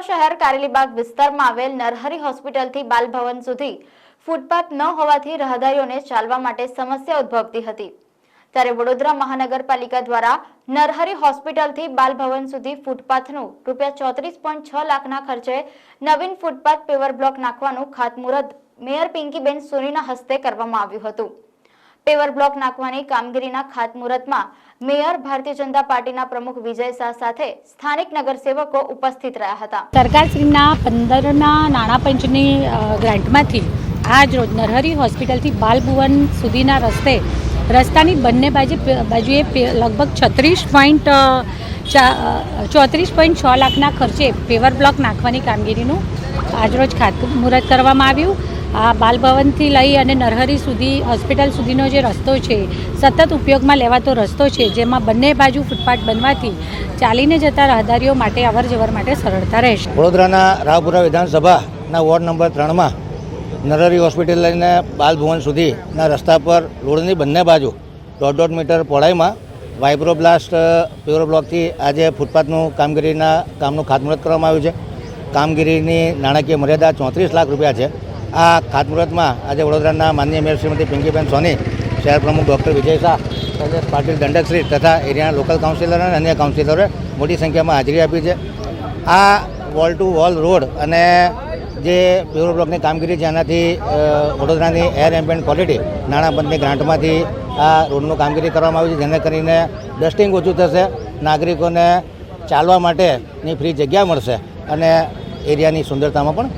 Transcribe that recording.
શહેર કારેલીબાગ વિસ્તારમાં આવેલ નરહરી હોસ્પિટલથી બાલભવન સુધી ફૂટપાથ ન હોવાથી રાહદારીઓને ચાલવા માટે સમસ્યા ઉદ્ભવતી હતી। ત્યારે વડોદરા મહાનગરપાલિકા દ્વારા નરહરી હોસ્પિટલથી બાલભવન સુધી ફૂટપાથનું ₹34.6 લાખના ખર્ચે નવીન ફૂટપાથ પેવર બ્લોક નાખવાનું ખાતમુહૂર્ત મેયર પિંકીબેન સોનીના હસ્તે કરવામાં આવ્યું હતું। પેવર બ્લોક નાખવાની કામગીરીના ખાતમુહૂર્તમાં મેયર ભારતીય જનતા પાર્ટીના પ્રમુખ વિજય શાહ સાથે સ્થાનિક નગરસેવકો ઉપસ્થિત રહ્યા હતા। સરકારશ્રીના 15ના નાણાં પંચની ગ્રાન્ટમાંથી આજ રોજ નરહરી હોસ્પિટલથી બાલભવન સુધીના રસ્તાની બંને બાજુએ લગભગ 34.6 લાખના ખર્ચે પેવર બ્લોક નાખવાની કામગીરીનું આજરોજ ખાતમુહૂર્ત કરવામાં આવ્યું। આ બાલભવનથી લઈ અને નરહરી સુધી હોસ્પિટલ સુધીનો જે રસ્તો છે સતત ઉપયોગમાં લેવાતો રસ્તો છે, જેમાં બંને બાજુ ફૂટપાથ બનવાથી ચાલીને જતા રાહદારીઓ માટે અવરજવર માટે સરળતા રહેશે। વડોદરાના રાવપુરા વિધાનસભાના વોર્ડ નંબર 3માં નરહરી હોસ્પિટલ લઈને બાલભવન સુધીના રસ્તા પર રોડની બંને બાજુ 1.5 મીટર પહોળાઈમાં વાઇબ્રોબ્લાસ્ટ પેવર બ્લોકથી આજે ફૂટપાથનું કામનું ખાતમુહૂર્ત કરવામાં આવ્યું છે। કામગીરીની નાણાકીય મર્યાદા 34 લાખ રૂપિયા છે। આ ખાતમુહૂર્તમાં આજે વડોદરાના માનનીય મેયર શ્રીમતી પિંકીબેન સોની, શહેર પ્રમુખ ડૉક્ટર વિજય શાહ, પ્રદેશ પાટીલ દંડકશ્રી તથા એરિયાના લોકલ કાઉન્સિલર અને અન્ય કાઉન્સિલરોએ મોટી સંખ્યામાં હાજરી આપી છે। આ વોલ ટુ વોલ રોડ અને જે પેવર બ્લોકની કામગીરી છે એનાથી વડોદરાની એર એમ્બિયન્ટ ક્વોલિટી નાણાં પંચની ગ્રાન્ટમાંથી આ રોડનું કામગીરી કરવામાં આવી છે, જેને કરીને ડસ્ટિંગ ઓછું થશે, નાગરિકોને ચાલવા માટેની ફ્રી જગ્યા મળશે અને એરિયાની સુંદરતામાં પણ